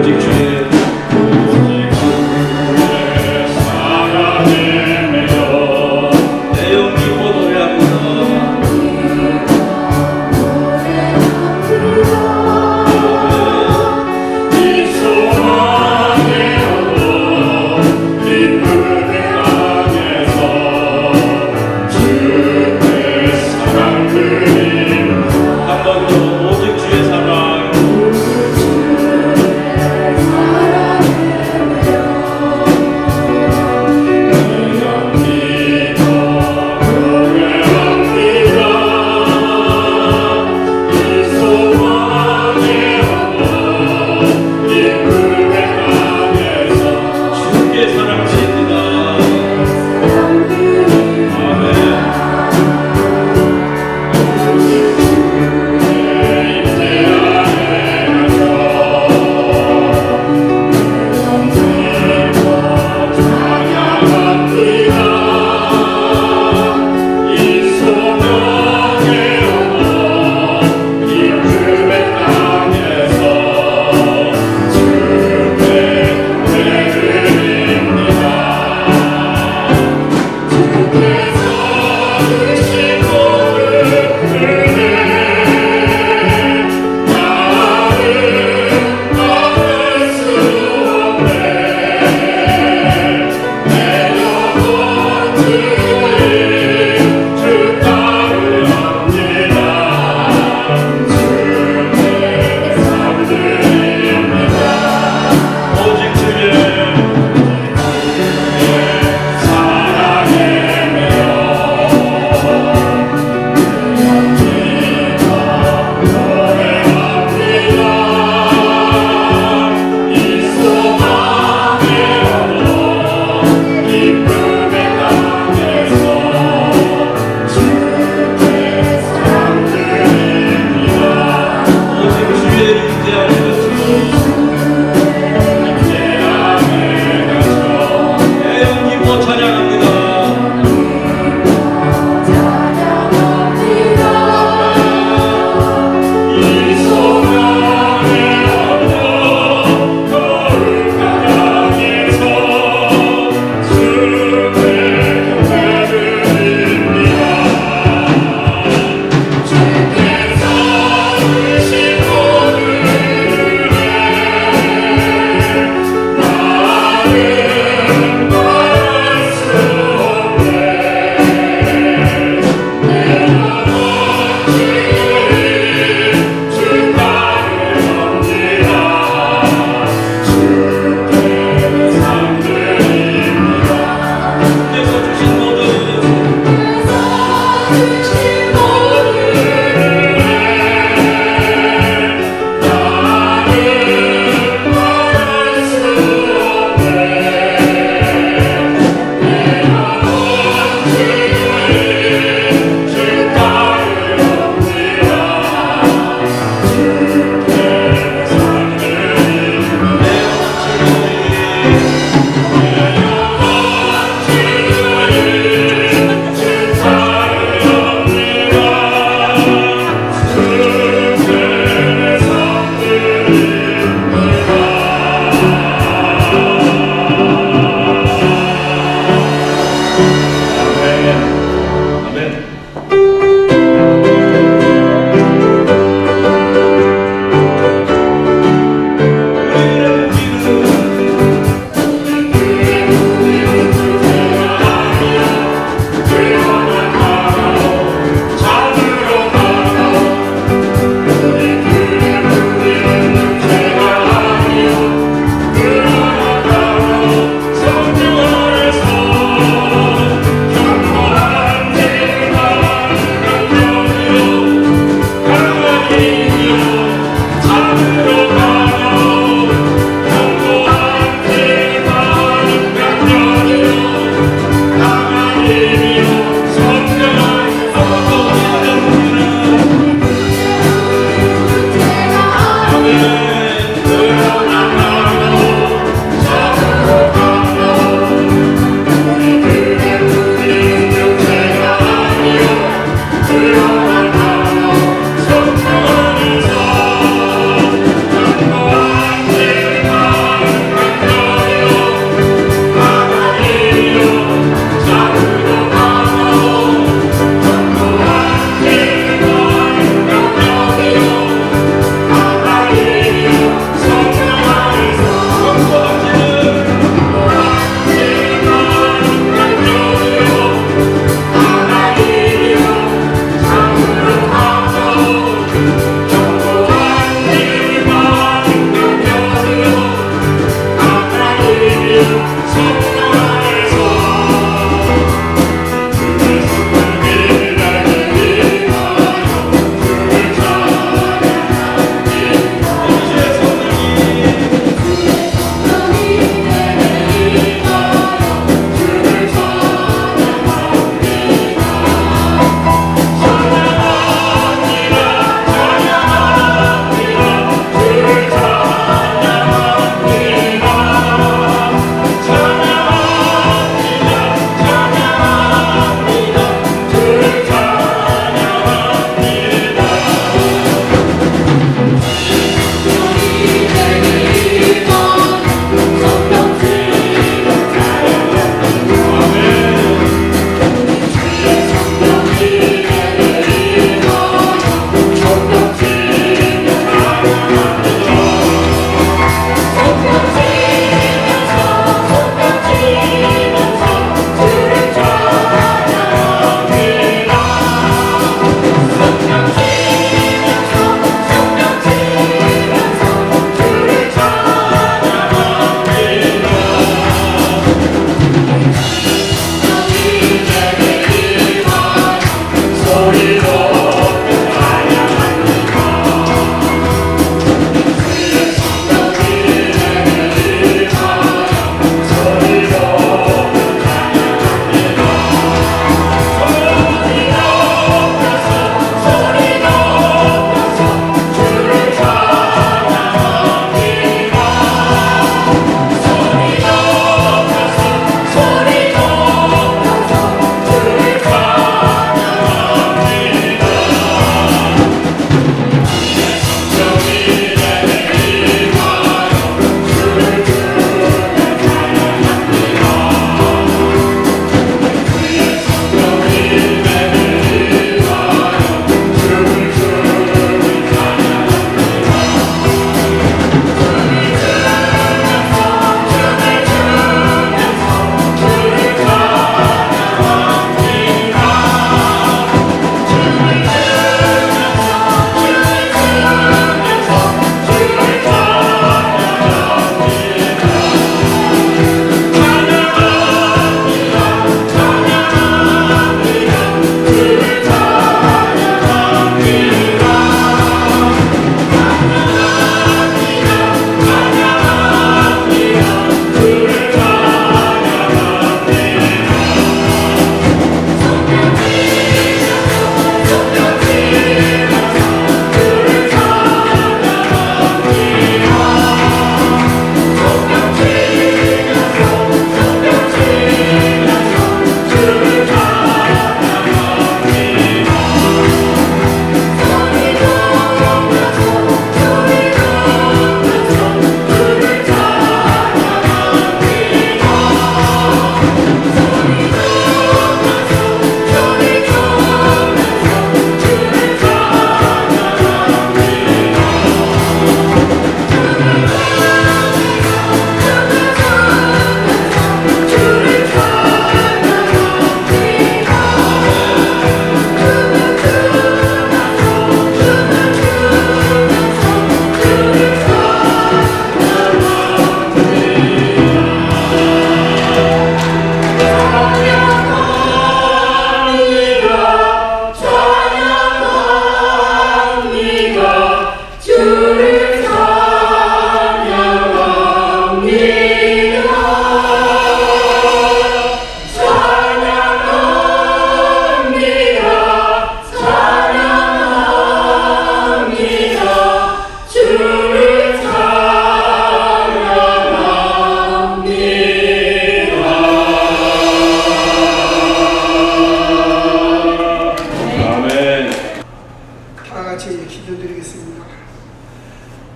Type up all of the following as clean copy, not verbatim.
오직 주의 사랑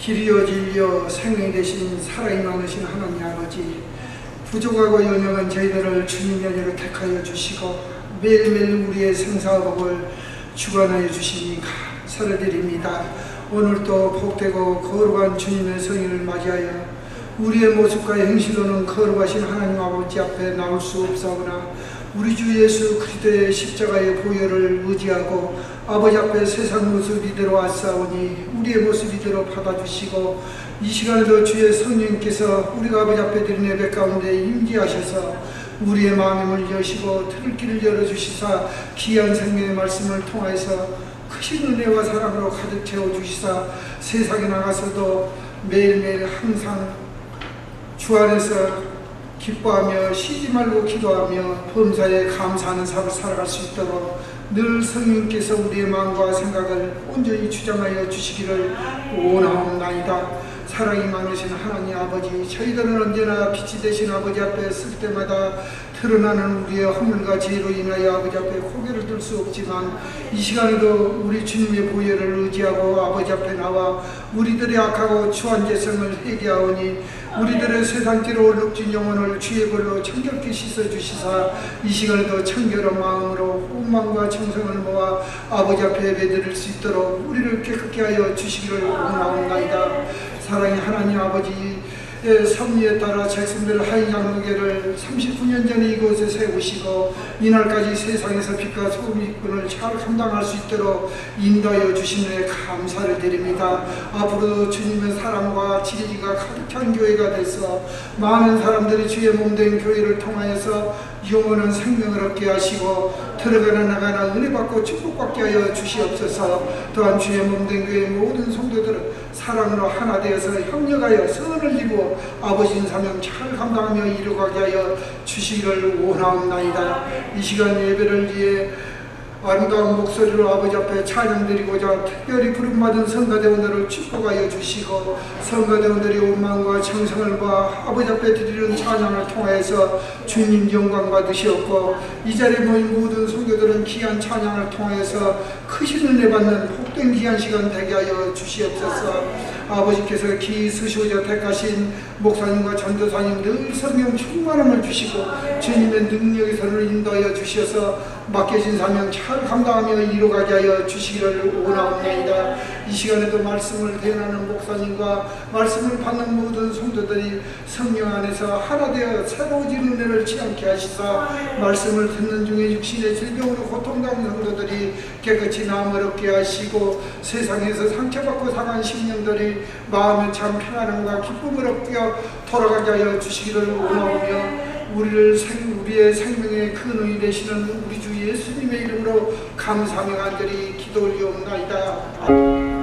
길이여 진리여 생명이 되신 살아있는 많으신 하나님 아버지, 부족하고 연약한 저희들을 주님의 은혜로 택하여 주시고 매일매일 우리의 생사복을 주관하여 주시니 감사를 드립니다. 오늘도 복되고 거룩한 주님의 성인을 맞이하여 우리의 모습과 행실로는 거룩하신 하나님 아버지 앞에 나올 수 없사오나 우리 주 예수 그리스도의 십자가의 보혈을 의지하고 아버지 앞에 세상 모습 이대로 왔사오니 우리의 모습 이대로 받아주시고 이 시간에도 주의 성령께서 우리가 아버지 앞에 드린 예배 가운데 임재하셔서 우리의 마음의 문을 여시고 들을 길을 열어주시사 귀한 생명의 말씀을 통하여서 크신 은혜와 사랑으로 가득 채워주시사 세상에 나가서도 매일매일 항상 주 안에서 기뻐하며 쉬지 말고 기도하며 범사에 감사하는 삶을 살아갈 수 있도록 늘 성령께서 우리의 마음과 생각을 온전히 주장하여 주시기를 원하옵나이다. 사랑이 많으신 하나님 아버지, 저희들은 언제나 빛이 되신 아버지 앞에 쓸 때마다 드러나는 우리의 허물과 죄로 인하여 아버지 앞에 고개를 들 수 없지만 이 시간에도 우리 주님의 보혈을 의지하고 아버지 앞에 나와 우리들의 악하고 추한 죄성을 회개하오니 우리들의 세상길로 얼룩진 영혼을 주의 벌로 청결케 씻어주시사 이 시간에도 청결한 마음으로 온 마음과 정성을 모아 아버지 앞에 예배드릴 수 있도록 우리를 깨끗게 하여 주시기를 원하옵나이다. 사랑의 하나님 아버지, 섭리에 따라 백성들 하인 양무개를 39년 전에 이곳에 세우시고 이날까지 세상에서 빛과 소금의 일꾼을 잘 감당할 수 있도록 인도하여 주심에 감사를 드립니다. 앞으로도 주님의 사랑과 지혜가 가득한 교회가 돼서 많은 사람들이 주의 몸된 교회를 통하여서 영원한 생명을 얻게 하시고 들어가나 나가나 은혜 받고 축복받게 하여 주시옵소서. 또한 주의 몸된 교회의 모든 성도들은 사랑으로 하나 되어서 협력하여 선을 이루어 아버지의 사명 잘 감당하며 이루어가게 하여 주시기를 원하옵나이다. 이 시간 예배를 위해 아름다운 목소리로 아버지 앞에 찬양드리고자 특별히 부름받은 성가대원들을 축복하여 주시고 성가대원들이 온 마음과 정성을 봐 아버지 앞에 드리는 찬양을 통하여서 주님 영광 받으시옵고 이 자리에 모인 모든 성도들은 귀한 찬양을 통하여서 크신 은혜 받는 복된 귀한 시간 되게 하여 주시옵소서. 아버지께서 기 쓰시고자 택하신 목사님과 전도사님 늘 성령 충만함을 주시고 주님의 능력의 손을 인도하여 주셔서 맡겨진 사명 잘 감당하며 이루어가게 하여 주시기를 원하옵나이다. 이 시간에도 말씀을 대하는 목사님과 말씀을 받는 모든 성도들이 성령 안에서 하나 되어 새로워진 은혜를 취하게 하시사 말씀을 듣는 중에 육신의 질병으로 고통당하는 성도들이 깨끗이 나음을 얻게 하시고 세상에서 상처받고 상한 심령들이 마음에 참 평안함과 기쁨을 얻게 돌아가게 하여 주시기를 원하오며 우리의 생명의 근원이 되시는 우리 주 예수님의 이름으로 감사하며 간절히 기도 올리옵나이다.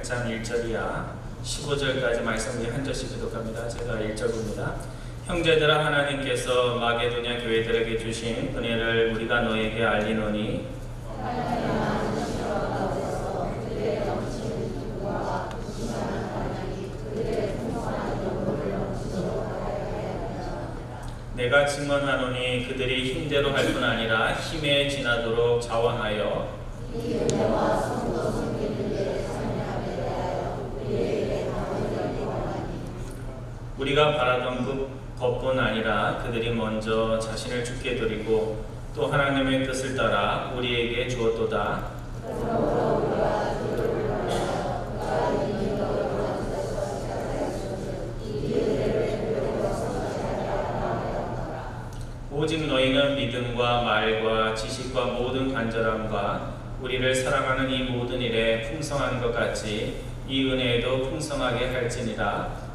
8장 1절이야 15절까지 말씀 우리 한 절씩 교독합니다. 제가 1절 봅니다. 형제들아, 하나님께서 마게도냐 교회들에게 주신 은혜를 우리가 너에게 알리노니 내가 증언하노니 그들이 힘대로 할 뿐 아니라 힘에 지나도록 자원하여 우리가 바라던 것뿐 아니라 그들이 먼저 자신을 주께 드리고 또 하나님의 뜻을 따라 우리에게 주었도다. 오직 너희는 믿음과 말과 지식과 모든 간절함과 우리를 사랑하는 이 모든 일에 풍성한 것 같이 이 은혜에도 풍성하게 할지니라.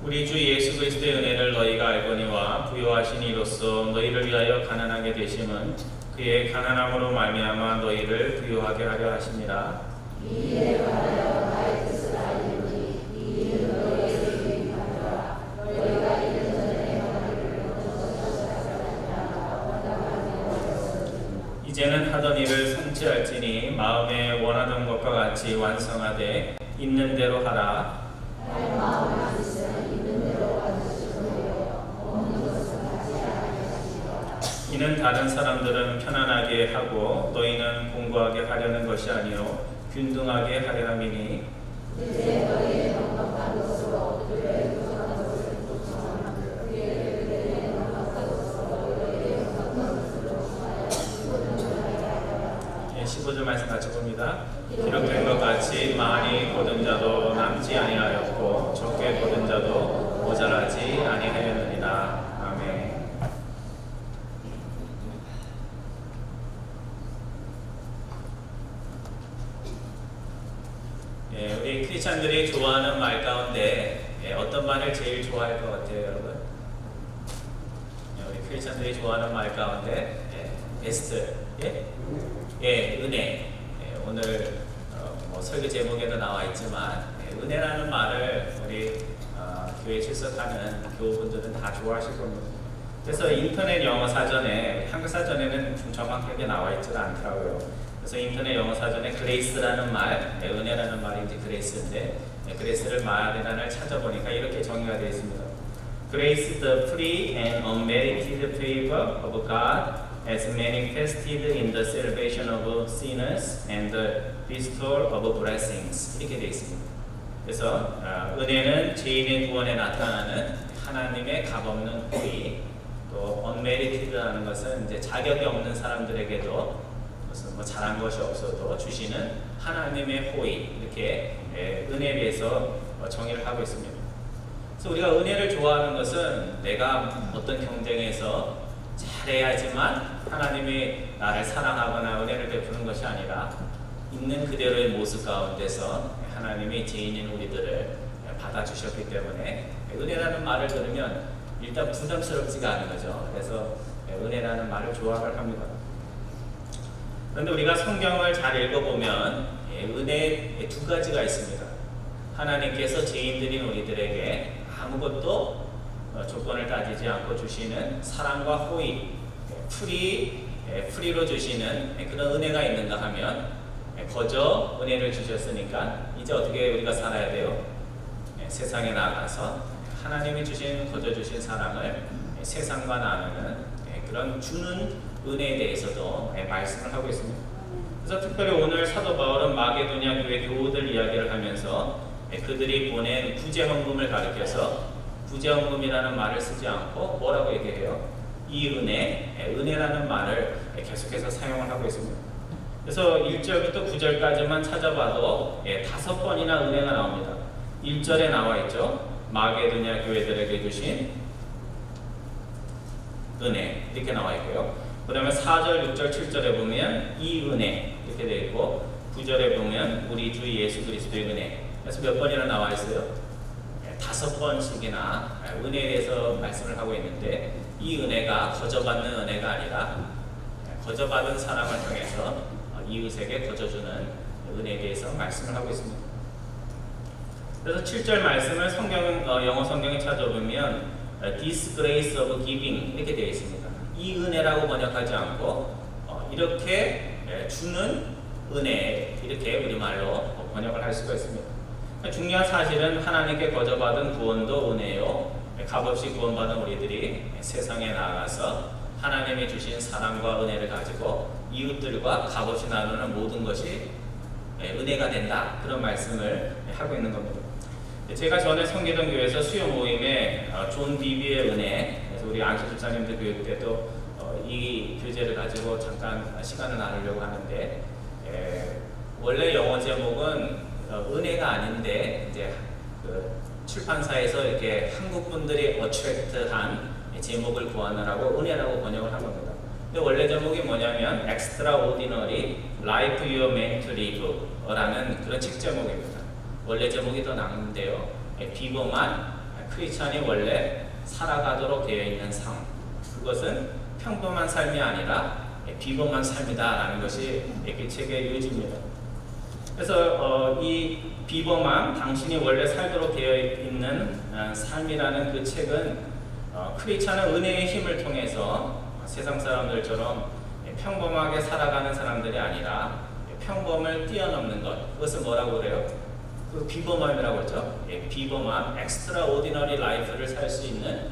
우리 주 예수 그리스도의 은혜를 너희가 알거니와 부요하신 이로써 너희를 위하여 가난하게 되심은 그의 가난함으로 말미암아 너희를 부요하게 하려 하심이라. 이에 관하여 나의 뜻을 알리니 이 일은 너희에게 유익 하노라. 너희가 이른 전에 하나님을 이제는 하던 일을 성취할지니 마음에 원하던 것과 같이 완성하되 있는 대로 하라. 이는 다른 사람들은 편안하게 하고 너희는 공고하게 하려는 것이 아니요 균등하게 하려 함이니 이제 너희의 넉넉한 것으로 그들의 부족한 것을 보충하며 그들의 넉넉한 것으로 너희의 넉넉한 것을 보충하여 15절 말씀 같이 봅니다. 기록된 것 같이 많이 거둔 자도 남지 아니하였고 적게 거둔 자도 모자라지 아니하였느니라. 아멘. 우리 크리스찬들이 좋아하는 말 가운데 어떤 말을 제일 좋아할 것 같아요, 여러분? 우리 크리스찬들이 좋아하는 말 가운데 베스트, 은혜. 오늘 뭐 설교 제목에도 나와 있지만 은혜라는 말을 우리 교회 출석하는 교우분들은 다 좋아하실 겁니다. 그래서 인터넷 영어 사전에, 한글 사전에는 좀 정확하게 나와 있지 않더라고요. 그래서 인터넷 영어 사전에 그레이스라는 말, 은혜라는 말이 이제 그레이스인데, 그레이스를 말이라는 찾아보니까 이렇게 정의가 되어 있습니다. Grace, the free and unmerited favor of God as manifested in the salvation of sinners and the bestowal of blessings. 이렇게 되어 있습니다. 그래서 은혜는 죄인의 구원에 나타나는 하나님의 값없는 호의, 또 unmerited라는 것은 이제 자격이 없는 사람들에게도 무슨 뭐 잘한 것이 없어도 주시는 하나님의 호의, 이렇게 은혜에 대해서 정의를 하고 있습니다. 그래서 우리가 은혜를 좋아하는 것은 내가 어떤 경쟁에서 잘해야지만 하나님이 나를 사랑하거나 은혜를 베푸는 것이 아니라 있는 그대로의 모습 가운데서 하나님이 죄인인 우리들을 받아주셨기 때문에 은혜라는 말을 들으면 일단 부담스럽지가 않은 거죠. 그래서 은혜라는 말을 좋아를 합니다. 그런데 우리가 성경을 잘 읽어보면 은혜에 두 가지가 있습니다. 하나님께서 죄인들인 우리들에게 아무것도 조건을 따지지 않고 주시는 사랑과 호의, 프리로 주시는 그런 은혜가 있는가 하면 거저 은혜를 주셨으니까 이제 어떻게 우리가 살아야 돼요? 세상에 나가서 하나님이 거저 주신 사랑을 세상과 나누는 그런 주는 은혜에 대해서도 말씀을 하고 있습니다. 그래서 특별히 오늘 사도 바울은 마게도냐 교회 교우들 이야기를 하면서 그들이 보낸 구제헌금을 가리켜서 구제헌금이라는 말을 쓰지 않고 뭐라고 얘기해요? 이 은혜라는 말을 계속해서 사용을 하고 있습니다. 그래서 1절부터 9절까지만 찾아봐도 5번이나 은혜가 나옵니다. 1절에 나와 있죠. 마게도냐 교회들에게 주신 은혜, 이렇게 나와 있고요. 그 다음에 4절, 6절, 7절에 보면 이 은혜 이렇게 되어 있고, 9절에 보면 우리 주 예수 그리스도의 은혜. 그래서 몇 번이나 나와 있어요? 5번씩이나 은혜에 대해서 말씀을 하고 있는데, 이 은혜가 거저받는 은혜가 아니라 거저받은 사람을 통해서 이웃에게 거저주는 은혜에 대해서 말씀을 하고 있습니다. 그래서 7절 말씀을 영어 성경에 찾아보면 This grace of giving 이렇게 되어 있습니다. 이 은혜라고 번역하지 않고 이렇게 주는 은혜, 이렇게 우리말로 번역을 할 수가 있습니다. 중요한 사실은 하나님께 거저받은 구원도 은혜요, 값없이 구원받은 우리들이 세상에 나아가서 하나님이 주신 사랑과 은혜를 가지고 이웃들과 값없이 나누는 모든 것이 은혜가 된다, 그런 말씀을 하고 있는 겁니다. 제가 전에 섬기던 교회에서 수요 모임에 존 비비의 은혜, 그래서 우리 안수 집사님들 교육 때도 이 교재를 가지고 잠깐 시간을 나누려고 하는데, 원래 영어 제목은 은혜가 아닌데 이제 그 출판사에서 이렇게 한국 분들이 어트랙트한 제목을 구하느라고 은혜라고 번역을 한 겁니다. 근데 원래 제목이 뭐냐면 Extraordinary Life You Are Meant to Live라는 그런 책 제목입니다. 원래 제목이 더 나은데요, 비범한 크리스찬이 원래 살아가도록 되어 있는 삶, 그것은 평범한 삶이 아니라 비범한 삶이다라는 것이 이 책의 요지입니다. 그래서 이 비범한 당신이 원래 살도록 되어 있는 삶이라는 그 책은 크리스찬은 은혜의 힘을 통해서 세상 사람들처럼 평범하게 살아가는 사람들이 아니라 평범을 뛰어넘는 것, 그것은 뭐라고 그래요? 그 비범함이라고 하죠. 비범함, extraordinary life를 살 수 있는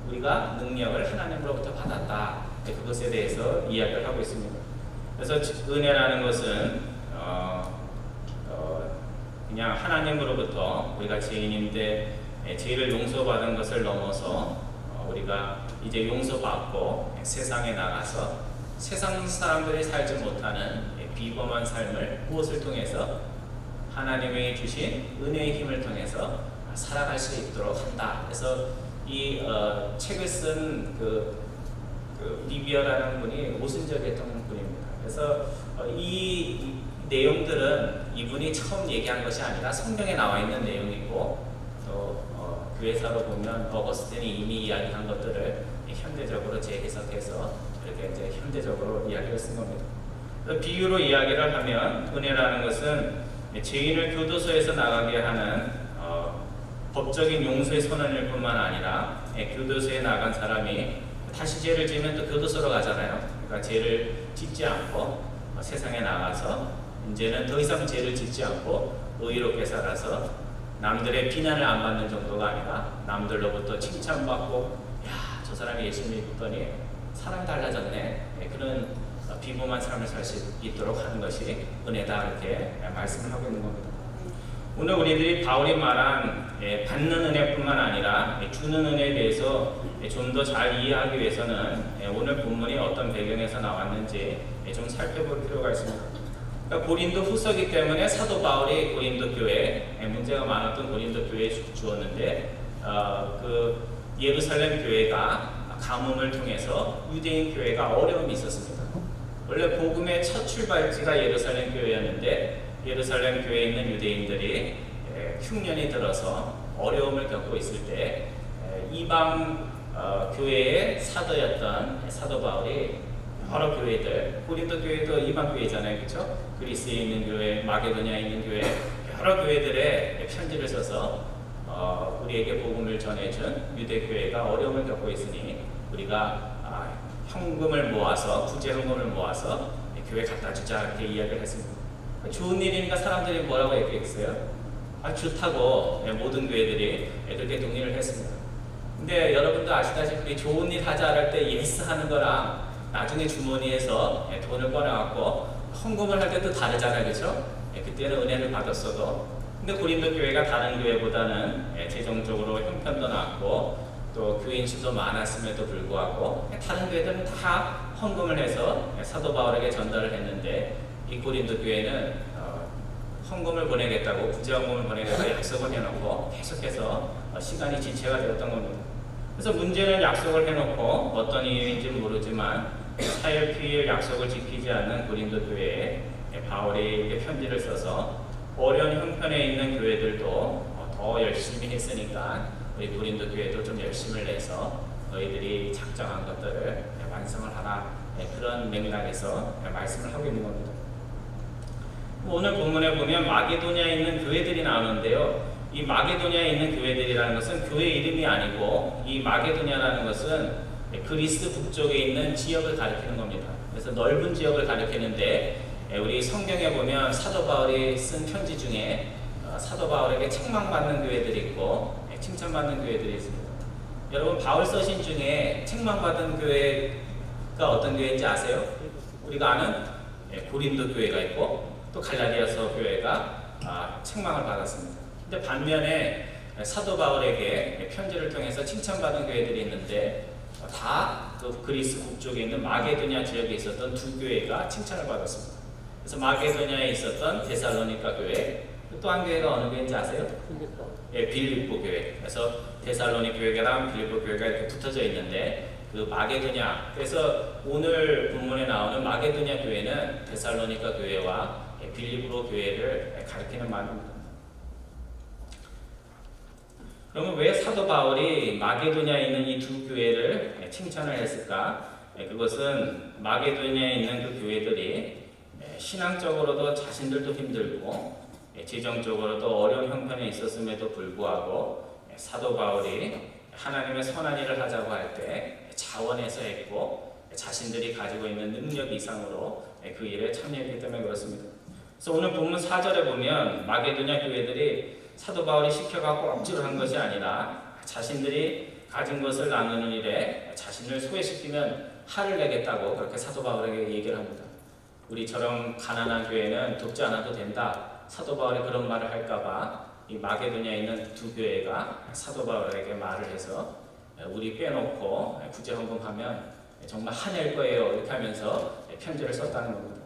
우리가 능력을 하나님으로부터 받았다, 그것에 대해서 이야기를 하고 있습니다. 그래서 은혜라는 것은 그냥 하나님으로부터 우리가 죄인인데 죄를 용서받은 것을 넘어서 우리가 이제 용서받고 세상에 나가서 세상 사람들이 살지 못하는 비범한 삶을 무엇을 통해서 하나님이 주신 은혜의 힘을 통해서 살아갈 수 있도록 한다. 그래서 이 책을 쓴 리비어라는 분이 모순적이었던 분입니다. 그래서 이 내용들은 이분이 처음 얘기한 것이 아니라 성경에 나와 있는 내용이고, 또 교회사로 보면 어거스틴이 이미 이야기한 것들을 현대적으로 재해석해서 이렇게 이제 현대적으로 이야기를 쓴 겁니다. 비유로 이야기를 하면 은혜라는 것은 죄인을 교도소에서 나가게 하는 법적인 용서의 선언일 뿐만 아니라 교도소에 나간 사람이 다시 죄를 지으면 또 교도소로 가잖아요. 그러니까 죄를 짓지 않고 세상에 나가서 이제는 더 이상 죄를 짓지 않고 의롭게 살아서 남들의 비난을 안 받는 정도가 아니라 남들로부터 칭찬받고, 야, 저 사람이 예수 믿더니 사람이 달라졌네, 그런 비범한 삶을 살 수 있도록 하는 것이 은혜다, 이렇게 말씀을 하고 있는 겁니다. 오늘 우리들이 바울이 말한 받는 은혜뿐만 아니라 주는 은혜에 대해서 좀 더 잘 이해하기 위해서는 오늘 본문이 어떤 배경에서 나왔는지 좀 살펴볼 필요가 있습니다. 그러니까 고린도 후서기 때문에 사도 바울이 고린도 교회, 문제가 많았던 고린도 교회에 주었는데, 그 예루살렘 교회가 가뭄을 통해서 유대인 교회가 어려움이 있었습니다. 원래 복음의 첫 출발지가 예루살렘 교회였는데, 예루살렘 교회에 있는 유대인들이 흉년이 들어서 어려움을 겪고 있을 때 이방 교회의 사도였던 사도 바울이 여러 교회들, 고린도 교회도 이방 교회잖아요, 그렇죠? 그리스에 있는 교회, 마게도냐에 있는 교회, 여러 교회들의 편지를 써서 우리에게 복음을 전해준 유대 교회가 어려움을 겪고 있으니 우리가 현금을 모아서, 구제 현금을 모아서 교회 갖다 주자, 이렇게 이야기를 했습니다. 좋은 일이니까 사람들이 뭐라고 얘기했어요? 좋다고 모든 교회들이 그렇게 동의를 했습니다. 근데 여러분도 아시다시피 좋은 일 하자 할 때 예스 하는 거랑 나중에 주머니에서 돈을 꺼내갖고 헌금을 할 때도 다르잖아요, 그렇죠? 그때는 은혜를 받았어도. 근데 고린도 교회가 다른 교회보다는 재정적으로 형편도 낮고 또 교인 수도 많았음에도 불구하고 다른 교회들은 다 헌금을 해서 사도 바울에게 전달을 했는데, 이 고린도 교회는 헌금을 보내겠다고, 구제 헌금을 보내겠다고 약속을 해놓고 계속해서 시간이 지체가 되었던 겁니다. 그래서 문제는 약속을 해놓고 어떤 이유인지 모르지만 사일피일 약속을 지키지 않는 고린도 교회에 바울이 편지를 써서 어려운 형편에 있는 교회들도 더 열심히 했으니까 우리 고린도 교회도 좀 열심을 내서 너희들이 작정한 것들을 완성을 하라, 그런 맥락에서 말씀을 하고 있는 겁니다. 오늘 본문에 보면 마게도냐에 있는 교회들이 나오는데요. 이 마게도냐에 있는 교회들이라는 것은 교회 이름이 아니고, 이 마게도냐라는 것은 그리스 북쪽에 있는 지역을 가리키는 겁니다. 그래서 넓은 지역을 가리키는데, 우리 성경에 보면 사도 바울이 쓴 편지 중에 사도 바울에게 책망받는 교회들이 있고 칭찬받는 교회들이 있습니다. 여러분, 바울 서신 중에 책망받은 교회가 어떤 교회인지 아세요? 우리가 아는 고린도 교회가 있고 또 갈라디아서 교회가 책망을 받았습니다. 근데 반면에 사도 바울에게 편지를 통해서 칭찬받은 교회들이 있는데, 다 그 그리스 북쪽에 있는 마게도냐 지역에 있었던 두 교회가 칭찬을 받았습니다. 그래서 마게도냐에 있었던 데살로니가 교회, 또 한 교회가 어느 교회인지 아세요? 빌립보 교회. 그래서 데살로니 교회랑 빌립보 교회가 이렇게 붙어져 있는데, 그 마게도냐, 그래서 오늘 본문에 나오는 마게도냐 교회는 데살로니가 교회와 빌립보 교회를 가리키는 말입니다. 그러면 왜 사도 바울이 마게도냐에 있는 이 두 교회를 칭찬을 했을까? 그것은 마게도냐에 있는 그 교회들이 신앙적으로도 자신들도 힘들고 재정적으로도 어려운 형편에 있었음에도 불구하고 사도 바울이 하나님의 선한 일을 하자고 할 때 자원해서 했고, 자신들이 가지고 있는 능력 이상으로 그 일에 참여했기 때문에 그렇습니다. 그래서 오늘 본문 4절에 보면 마게도냐 교회들이 사도 바울이 시켜갖고 억지로 한 것이 아니라 자신들이 가진 것을 나누는 일에 자신을 소외시키면 화를 내겠다고 그렇게 사도 바울에게 얘기를 합니다. 우리처럼 가난한 교회는 돕지 않아도 된다. 사도 바울이 그런 말을 할까봐 이 마게도냐에 있는 두 교회가 사도 바울에게 말을 해서 우리 빼놓고 구제헌금하면 정말 화낼 거예요, 이렇게 하면서 편지를 썼다는 겁니다.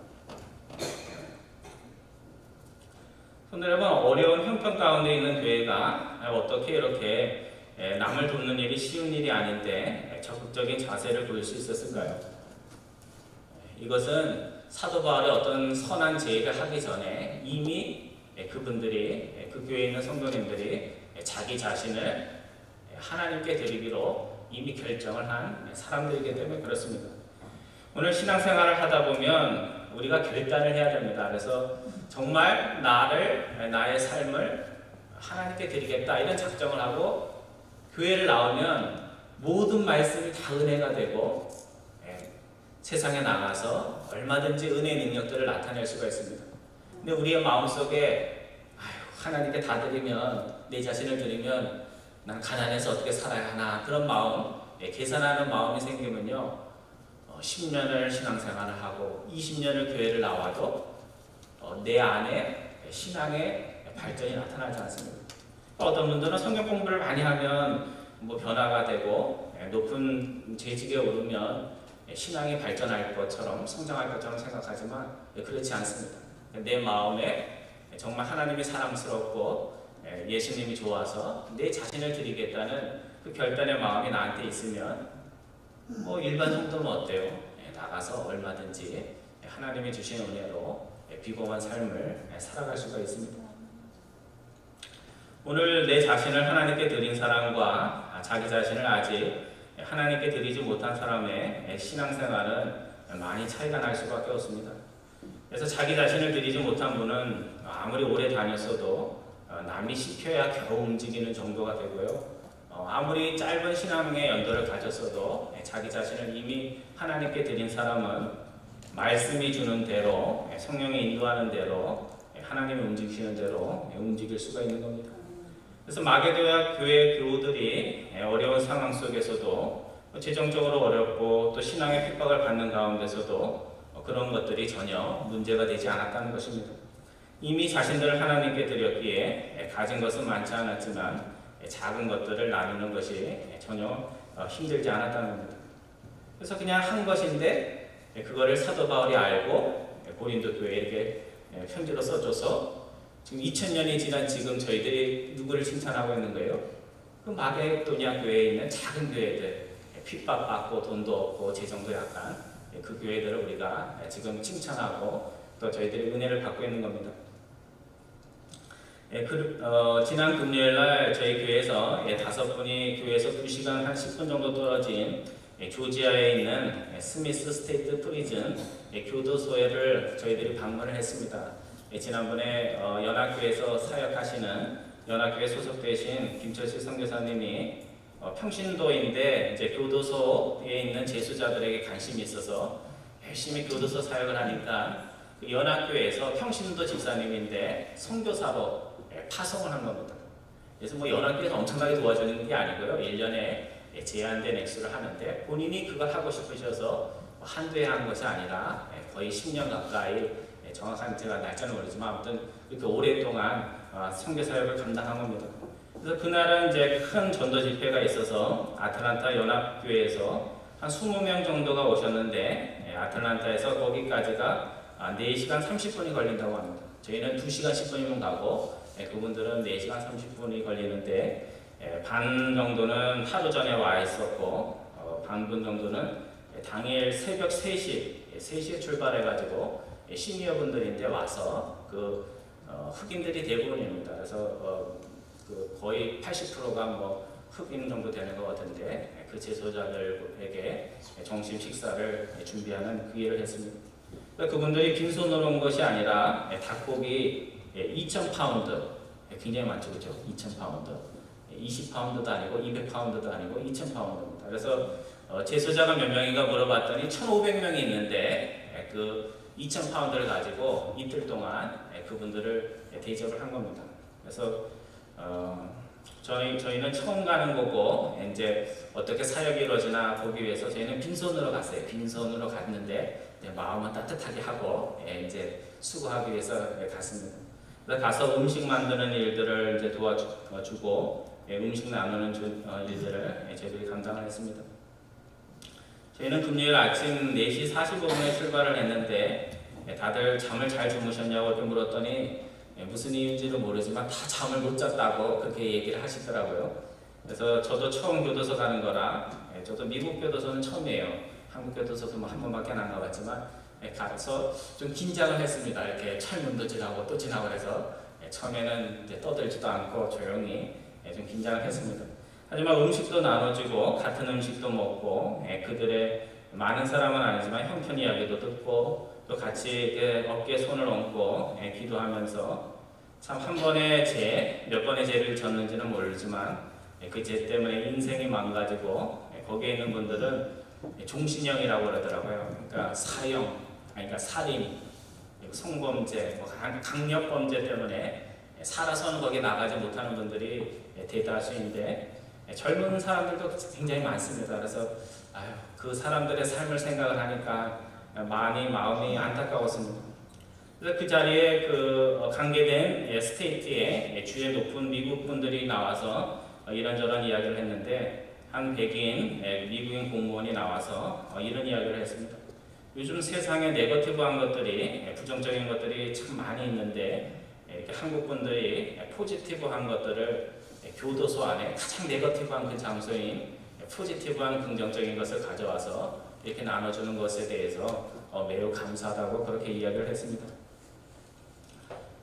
여러분, 어려운 형편 가운데 있는 교회가 어떻게 이렇게 남을 돕는 일이 쉬운 일이 아닌데 적극적인 자세를 보일 수 있었을까요? 이것은 사도 바울의 어떤 선한 제의를 하기 전에 이미 그분들이, 그 교회에 있는 성도님들이 자기 자신을 하나님께 드리기로 이미 결정을 한 사람들이기 때문에 그렇습니다. 오늘 신앙생활을 하다 보면 우리가 결단을 해야 됩니다. 그래서 정말 나의 삶을 하나님께 드리겠다, 이런 작정을 하고 교회를 나오면 모든 말씀이 다 은혜가 되고 세상에 나가서 얼마든지 은혜의 능력들을 나타낼 수가 있습니다. 근데 우리의 마음속에 하나님께 다 드리면, 내 자신을 드리면 난 가난해서 어떻게 살아야 하나, 그런 마음, 계산하는 마음이 생기면요, 10년을 신앙생활을 하고 20년을 교회를 나와도 내 안에 신앙의 발전이 나타나지 않습니다. 어떤 분들은 성경 공부를 많이 하면 변화가 되고 높은 재직에 오르면 신앙이 발전할 것처럼, 성장할 것처럼 생각하지만 그렇지 않습니다. 내 마음에 정말 하나님이 사랑스럽고 예수님이 좋아서 내 자신을 드리겠다는 그 결단의 마음이 나한테 있으면 일반 성도는 어때요? 나가서 얼마든지 하나님이 주신 은혜로 비범한 삶을 살아갈 수가 있습니다. 오늘 내 자신을 하나님께 드린 사람과 자기 자신을 아직 하나님께 드리지 못한 사람의 신앙생활은 많이 차이가 날 수밖에 없습니다. 그래서 자기 자신을 드리지 못한 분은 아무리 오래 다녔어도 남이 시켜야 겨우 움직이는 정도가 되고요. 아무리 짧은 신앙의 연도를 가졌어도 자기 자신을 이미 하나님께 드린 사람은 말씀이 주는 대로, 성령이 인도하는 대로, 하나님이 움직이시는 대로 움직일 수가 있는 겁니다. 그래서 마게도냐 교회 교우들이 어려운 상황 속에서도, 재정적으로 어렵고 또 신앙의 핍박을 받는 가운데서도 그런 것들이 전혀 문제가 되지 않았다는 것입니다. 이미 자신들을 하나님께 드렸기에 가진 것은 많지 않았지만 작은 것들을 나누는 것이 전혀 힘들지 않았다는 겁니다. 그래서 그냥 한 것인데 그거를 사도 바울이 알고 고린도 교회에게 편지로 써줘서 지금 2000년이 지난 지금 저희들이 누구를 칭찬하고 있는 거예요? 그 마게도냐 교회에 있는 작은 교회들, 핍박받고 돈도 없고 재정도 약간, 그 교회들을 우리가 지금 칭찬하고 또 저희들이 은혜를 받고 있는 겁니다. 지난 금요일 날 저희 교회에서 5분이 교회에서 2시간 한 10분 정도 떨어진 조지아에 있는 스미스 스테이트 프리즌 교도소를 저희들이 방문을 했습니다. 지난번에 연합교회에서 사역하시는 연합교회 소속되신 김철식 선교사님이 평신도인데 이제 교도소에 있는 재수자들에게 관심이 있어서 열심히 교도소 사역을 하니까 그 연합교회에서 평신도 집사님인데 선교사로 파송을 한 겁니다. 그래서 뭐 연합교회에서 엄청나게 도와주는 게 아니고요. 1년에 제한된 액수를 하는데 본인이 그걸 하고 싶으셔서 한두 해 한 것이 아니라 거의 10년 가까이 정확한 제가 날짜는 모르지만 아무튼 이렇게 오랫동안 선교사역을 감당한 겁니다. 그래서 그날은 이제 큰 전도 집회가 있어서 아틀란타 연합교회에서 한 20명 정도가 오셨는데 아틀란타에서 거기까지가 4시간 30분이 걸린다고 합니다. 저희는 2시간 10분이면 가고 그분들은 4시간 30분이 걸리는데 반 정도는 하루 전에 와 있었고 반분 정도는 당일 새벽 3시에 출발해가지고 시니어분들인데 와서 흑인들이 대부분입니다. 그래서 거의 80%가 뭐 흑인 정도 되는 것 같은데 그 재소자들에게 점심 식사를 준비하는 그 일을 했습니다. 그분들이 빈손으로 온 것이 아니라 닭고기 2,000파운드, 굉장히 많죠, 그죠? 2,000파운드, 20파운드도 아니고 200파운드도 아니고 2,000파운드입니다. 그래서 재소자가 몇 명인가 물어봤더니 1,500명이 있는데 그 2,000파운드를 가지고 이틀 동안 그분들을 대접을 한 겁니다. 그래서 저희는 처음 가는 거고 이제 어떻게 사역이 이루어지나 보기 위해서 저희는 빈손으로 갔어요. 빈손으로 갔는데 마음은 따뜻하게 하고 이제 수고하기 위해서 갔습니다. 그래서 가서 음식 만드는 일들을 이제 도와주고 음식 나누는 일들을 저희들이 감당을 했습니다. 저희는 금요일 아침 4시 45분에 출발을 했는데 다들 잠을 잘 주무셨냐고 이렇게 물었더니 무슨 이유인지는 모르지만 다 잠을 못 잤다고 그렇게 얘기를 하시더라고요. 그래서 저도 처음 교도소 가는 거라 저도 미국 교도소는 처음이에요. 한국 교도소도 뭐 한 번밖에 안 가봤지만 가서 좀 긴장을 했습니다. 이렇게 철문도 지나고 또 지나고 해서 처음에는 이제 떠들지도 않고 조용히 좀 긴장을 했습니다. 하지만 음식도 나눠주고 같은 음식도 먹고 그들의 많은 사람은 아니지만 형편 이야기도 듣고 또 같이 어깨에 손을 얹고 기도하면서 참 한 번의 몇 번의 죄를 졌는지는 모르지만 그 죄 때문에 인생이 망가지고 거기에 있는 분들은 종신형이라고 그러더라고요. 그러니까 사형, 그러니까 살인, 성범죄, 강력범죄 때문에 살아서는 거기에 나가지 못하는 분들이 대다수인데 젊은 사람들도 굉장히 많습니다. 그래서 그 사람들의 삶을 생각을 하니까 많이 마음이 안타까웠습니다. 그래서 그 자리에 관계된 스테이트의 주의 높은 미국 분들이 나와서 이런저런 이야기를 했는데 한 백인 미국인 공무원이 나와서 이런 이야기를 했습니다. 요즘 세상에 네거티브한 것들이 부정적인 것들이 참 많이 있는데 이렇게 한국 분들이 포지티브한 것들을 교도소 안에 가장 네거티브한 그 장소인 포지티브한 긍정적인 것을 가져와서 이렇게 나눠주는 것에 대해서 매우 감사하다고 그렇게 이야기를 했습니다.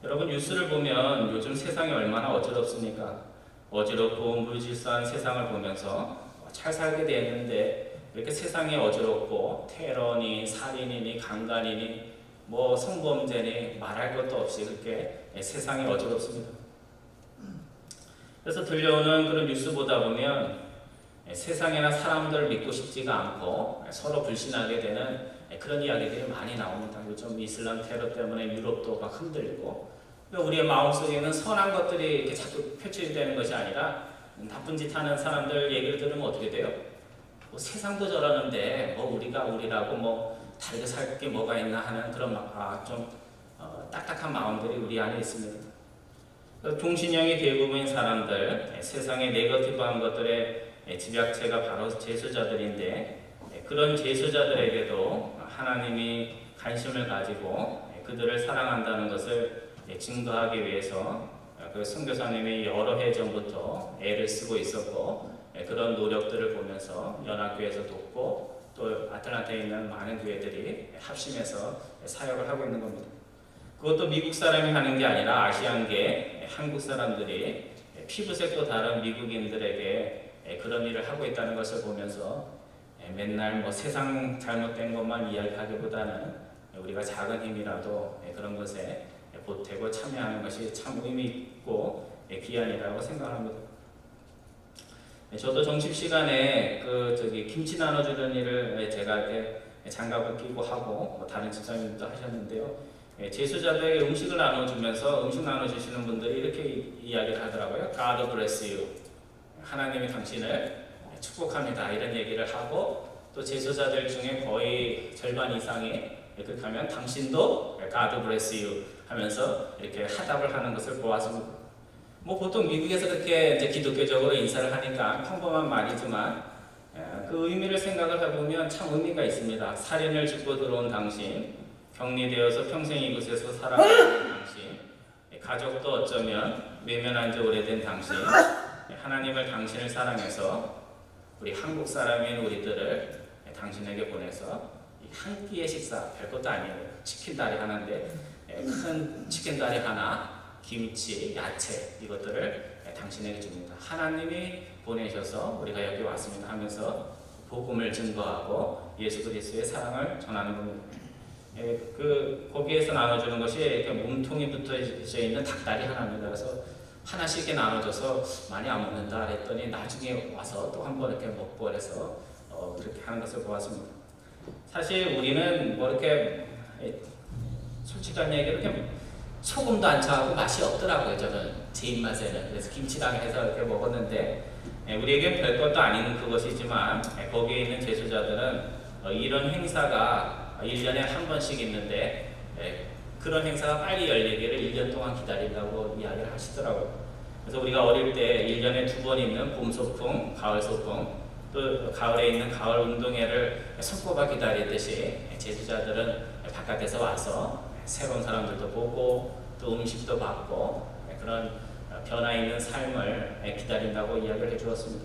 여러분 뉴스를 보면 요즘 세상이 얼마나 어지럽습니까? 어지럽고 무질서한 세상을 보면서 잘 살게 되었는데 이렇게 세상이 어지럽고 테러니 살인이니 강간이니 뭐 성범죄니 말할 것도 없이 그렇게 세상이 어지럽습니다. 그래서 들려오는 그런 뉴스 보다 보면 세상에나 사람들을 믿고 싶지가 않고 서로 불신하게 되는 그런 이야기들이 많이 나옵니다. 요즘 이슬람 테러 때문에 유럽도 막 흔들리고 우리의 마음속에는 선한 것들이 이렇게 자꾸 표출이 되는 것이 아니라 나쁜 짓 하는 사람들 얘기를 들으면 어떻게 돼요? 뭐 세상도 저러는데 뭐 우리라고 뭐 다르게 살 게 뭐가 있나 하는 그런 좀 딱딱한 마음들이 우리 안에 있습니다. 종신형이 대부분인 사람들, 세상의 네거티브한 것들의 집약체가 바로 재수자들인데 그런 재수자들에게도 하나님이 관심을 가지고 그들을 사랑한다는 것을 증거하기 위해서 그 선교사님이 여러 해 전부터 애를 쓰고 있었고 그런 노력들을 보면서 연합교회에서 돕고 또 아틀란타에 있는 많은 교회들이 합심해서 사역을 하고 있는 겁니다. 그것도 미국 사람이 하는 게 아니라 아시안계 한국 사람들이 피부색도 다른 미국인들에게 그런 일을 하고 있다는 것을 보면서 맨날 뭐 세상 잘못된 것만 이야기하기보다는 우리가 작은 힘이라도 그런 것에 보태고 참여하는 것이 참 의미 있고 귀한 일이라고 생각합니다. 저도 정식 시간에 김치 나눠주는 일을 제가 장갑을 끼고 하고 뭐 다른 집사님도 하셨는데요. 제수자들에게 음식을 나눠주면서 음식 나눠주시는 분들이 이렇게 이야기를 하더라고요. God bless you. 하나님이 당신을 축복합니다. 이런 얘기를 하고 또 제수자들 중에 거의 절반 이상이 그렇게 하면 당신도 God bless you 하면서 이렇게 하답을 하는 것을 보았습니다. 뭐 보통 미국에서 그렇게 이제 기독교적으로 인사를 하니까 평범한 말이지만 그 의미를 생각을 해보면 참 의미가 있습니다. 살인을 죽고 들어온 당신, 격리되어서 평생 이곳에서 살아가는 당신, 가족도 어쩌면 외면한 지 오래된 당신, 하나님을 당신을 사랑해서 우리 한국 사람인 우리들을 당신에게 보내서 한 끼의 식사, 별것도 아니에요. 치킨 다리 하나인데 큰 치킨 다리 하나, 김치, 야채 이것들을 당신에게 줍니다. 하나님이 보내셔서 우리가 여기 왔습니다 하면서 복음을 증거하고 예수 그리스도의 사랑을 전하는 겁니다. 거기에서 나눠주는 것이 이렇게 몸통이 붙어져 있는 닭다리 하나입니다. 그래서 하나씩 이렇게 나눠줘서 많이 안 먹는다 했더니 나중에 와서 또 한 번 이렇게 먹고 그래서 그렇게 하는 것을 보았습니다. 사실 우리는 뭐 이렇게 솔직한 얘기로 이렇게 소금도 안 차고 맛이 없더라고요. 저는 제 입맛에는. 그래서 김치랑 해서 이렇게 먹었는데 우리에겐 별것도 아닌 그것이지만 거기에 있는 제수자들은 이런 행사가 1년에 한 번씩 있는데 그런 행사가 빨리 열리기를 1년 동안 기다린다고 이야기를 하시더라고요. 그래서 우리가 어릴 때 1년에 2번 있는 봄 소풍, 가을 소풍, 또 가을에 있는 가을 운동회를 손꼽아 기다리듯이 제수자들은 바깥에서 와서 새로운 사람들도 보고 또 음식도 받고 그런 변화 있는 삶을 기다린다고 이야기를 해주었습니다.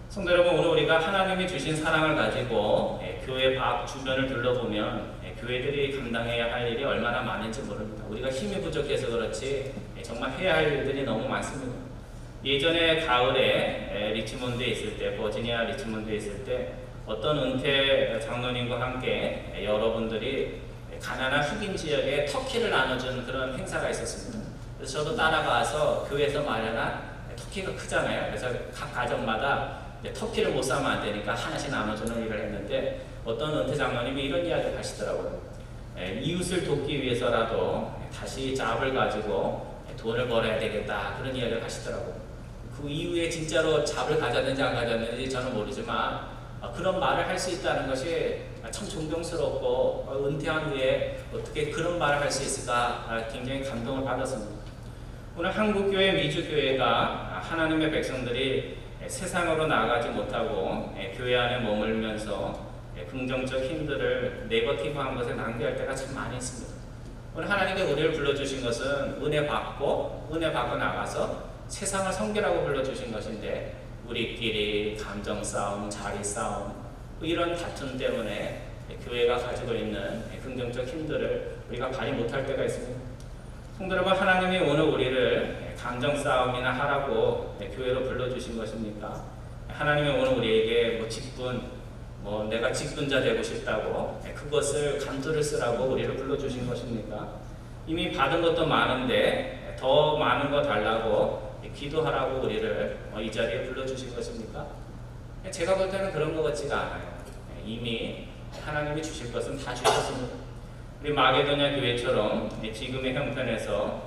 성도 여러분, 오늘 우리가 하나님이 주신 사랑을 가지고 교회 밖 주변을 둘러보면 교회들이 감당해야 할 일이 얼마나 많은지 모릅니다. 우리가 힘이 부족해서 그렇지 정말 해야 할 일들이 너무 많습니다. 예전에 가을에 리치몬드에 있을 때, 버지니아 리치몬드에 있을 때 어떤 은퇴 장로님과 함께 여러분들이 가난한 흑인 지역에 터키를 나눠주는 그런 행사가 있었습니다. 그래서 저도 따라가서 교회에서 마련한 터키가 크잖아요. 그래서 각 가정마다 터키를 못 사면 안 되니까 하나씩 나눠주는 일을 했는데 어떤 은퇴 장로님이 이런 이야기를 하시더라고요. 이웃을 돕기 위해서라도 다시 잡을 가지고 돈을 벌어야 되겠다 그런 이야기를 하시더라고요. 그 이후에 진짜로 잡을 가졌는지 안 가졌는지 저는 모르지만 그런 말을 할 수 있다는 것이 참 존경스럽고 은퇴한 후에 어떻게 그런 말을 할 수 있을까 굉장히 감동을 받았습니다. 오늘 한국교회 미주교회가 하나님의 백성들이 세상으로 나아가지 못하고 교회 안에 머물면서 긍정적 힘들을 네거티브한 것에 낭비할 때가 참 많이 있습니다. 오늘 하나님께 우리를 불러주신 것은 은혜 받고 나가서 세상을 섬기라고 불러주신 것인데 우리끼리 감정 싸움, 자리 싸움 이런 다툼 때문에 교회가 가지고 있는 긍정적 힘들을 우리가 발휘 못할 때가 있습니다. 성도 여러분, 하나님이 오늘 우리를 감정 싸움이나 하라고 교회로 불러주신 것입니까? 하나님이 오늘 우리에게 직분, 내가 직분자 되고 싶다고 그것을 간두를 쓰라고 우리를 불러주신 것입니까? 이미 받은 것도 많은데 더 많은 거 달라고 기도하라고 우리를 이 자리에 불러주신 것입니까? 제가 볼 때는 그런 것 같지가 않아요. 이미 하나님이 주실 것은 다 주셨습니다. 우리 마게도냐 교회처럼 지금의 형편에서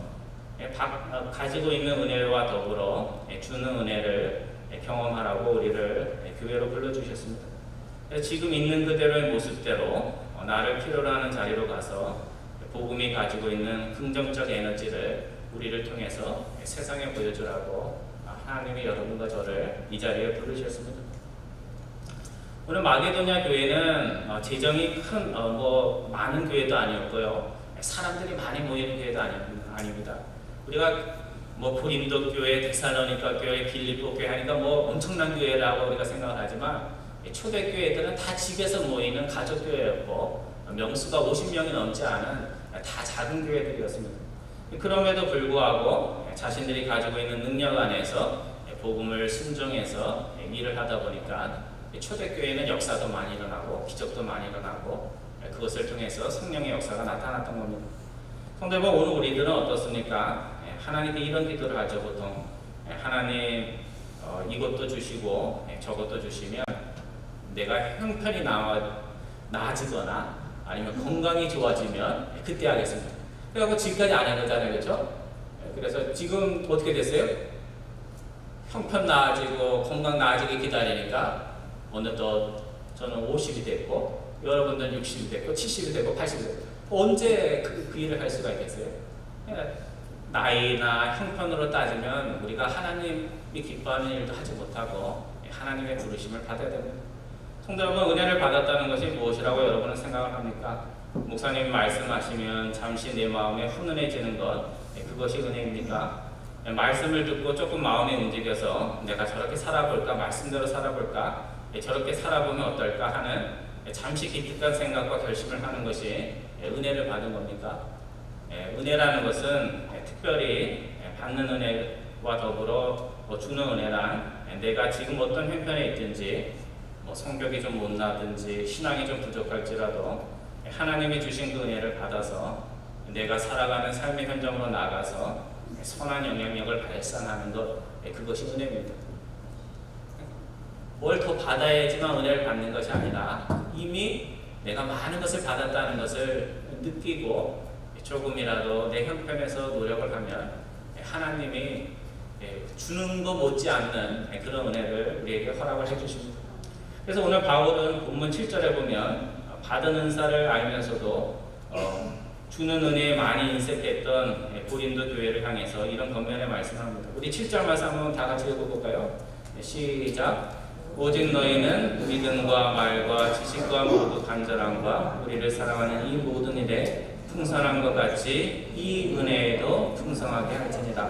가지고 있는 은혜와 더불어 주는 은혜를 경험하라고 우리를 교회로 불러주셨습니다. 지금 있는 그대로의 모습대로 나를 필요로 하는 자리로 가서 복음이 가지고 있는 긍정적 에너지를 우리를 통해서 세상에 보여주라고 하나님이 여러분과 저를 이 자리에 부르셨습니다. 오늘 마게도냐 교회는 재정이 큰 많은 교회도 아니었고요, 사람들이 많이 모이는 교회도 아닙니다. 우리가 고린도 교회, 데살로니가 교회, 빌립보 교회 하니까 엄청난 교회라고 우리가 생각을 하지만 초대 교회들은 다 집에서 모이는 가족 교회였고 명수가 50명이 넘지 않은 다 작은 교회들이었습니다. 그럼에도 불구하고 자신들이 가지고 있는 능력 안에서 복음을 순종해서 일을 하다 보니까 초대교회는 역사도 많이 일어나고 기적도 많이 일어나고 그것을 통해서 성령의 역사가 나타났던 겁니다. 성도 여러분, 오늘 우리들은 어떻습니까? 하나님께 이런 기도를 하죠. 보통 하나님 이것도 주시고 저것도 주시면 내가 형편이 나아지거나 아니면 건강이 좋아지면 그때 하겠습니다. 그래갖고 지금까지 안 해보잖아요. 그렇죠? 그래서 지금 어떻게 됐어요? 형편 나아지고 건강 나아지게 기다리니까 어느덧 저는 50이 됐고 여러분들은 60이 됐고 70이 됐고 80이 됐고 언제 그 일을 할 수가 있겠어요? 나이나 형편으로 따지면 우리가 하나님이 기뻐하는 일도 하지 못하고 하나님의 부르심을 받아야 됩니다. 성도 여러분, 은혜를 받았다는 것이 무엇이라고 여러분은 생각을 합니까? 목사님이 말씀하시면 잠시 내 마음에 훈훈해지는 것, 그것이 은혜입니까? 말씀을 듣고 조금 마음이 움직여서 내가 저렇게 살아볼까, 말씀대로 살아볼까, 저렇게 살아보면 어떨까 하는 잠시 기특한 생각과 결심을 하는 것이 은혜를 받은 겁니까? 은혜라는 것은 특별히 받는 은혜와 더불어 주는 은혜란 내가 지금 어떤 형편에 있든지 성격이 좀 못나든지 신앙이 좀 부족할지라도 하나님이 주신 그 은혜를 받아서 내가 살아가는 삶의 현장으로 나가서 선한 영향력을 발산하는 것, 그것이 은혜입니다. 뭘 더 받아야지만 은혜를 받는 것이 아니라 이미 내가 많은 것을 받았다는 것을 느끼고 조금이라도 내 형편에서 노력을 하면 하나님이 주는 것 못지않는 그런 은혜를 우리에게 허락을 해주십니다. 그래서 오늘 바울은 본문 7절에 보면 받은 은사를 알면서도 주는 은혜에 많이 인색했던 고린도 교회를 향해서 이런 겉면의 말씀을 합니다. 우리 7절 말씀 한번 다 같이 읽어볼까요? 시작! 오직 너희는 믿음과 말과 지식과 모두 간절함과 우리를 사랑하는 이 모든 일에 풍성한 것 같이 이 은혜에도 풍성하게 할지니라.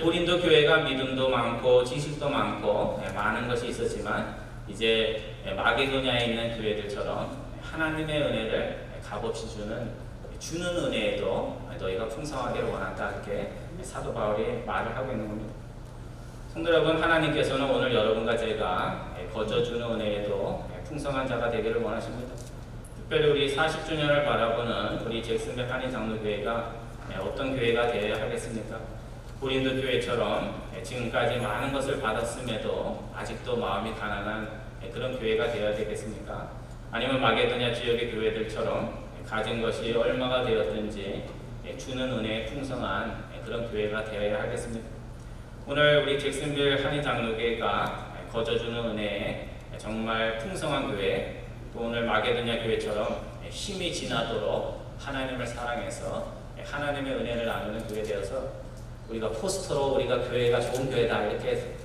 고린도 교회가 믿음도 많고 지식도 많고 많은 것이 있었지만 이제 마게도냐에 있는 교회들처럼 하나님의 은혜를 값없이 주는 은혜에도 너희가 풍성하게 원한다, 이렇게 사도 바울이 말을 하고 있는 겁니다. 성도 여러분, 하나님께서는 오늘 여러분과 제가 거저주는 은혜에도 풍성한 자가 되기를 원하십니다. 특별히 우리 40주년을 바라보는 우리 잭슨벨 한인 장로교회가 어떤 교회가 되어야 하겠습니까? 고린도 교회처럼 지금까지 많은 것을 받았음에도 아직도 마음이 가난한 그런 교회가 되어야 되겠습니까? 아니면 마게도냐 지역의 교회들처럼 가진 것이 얼마가 되었든지 주는 은혜에 풍성한 그런 교회가 되어야 하겠습니까? 오늘 우리 잭슨빌 한인 장로교회가 거저주는 은혜에 정말 풍성한 교회, 또 오늘 마게도냐 교회처럼 힘이 지나도록 하나님을 사랑해서 하나님의 은혜를 나누는 교회 되어서 우리가 포스터로 우리가 교회가 좋은 교회다 이렇게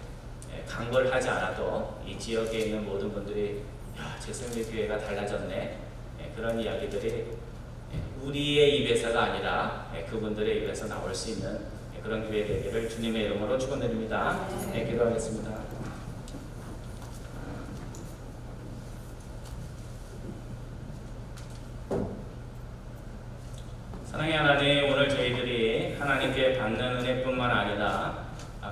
강벌하지 않아도 이 지역에 있는 모든 분들이 야, 잭슨빌 교회가 달라졌네, 그런 이야기들이 우리의 입에서가 아니라 그분들의 입에서 나올 수 있는 그런 교회 되기를 주님의 이름으로 축원드립니다. 기도하겠습니다. 사랑의 하나님, 오늘 저희들이 하나님께 받는 은혜뿐만 아니라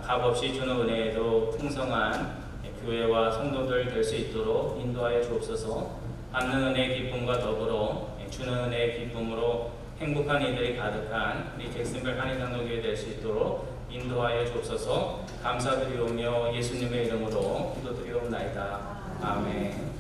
값없이 주는 은혜에도 풍성한 교회와 성도들 될 수 있도록 인도하여 주옵소서. 받는 은혜의 기쁨과 더불어 주는 은혜의 기쁨으로 행복한 이들이 가득한 우리 잭슨벨 한인장로교회 될 수 있도록 인도하여 주옵소서. 감사드리오며 예수님의 이름으로 기도드리옵나이다. 아멘.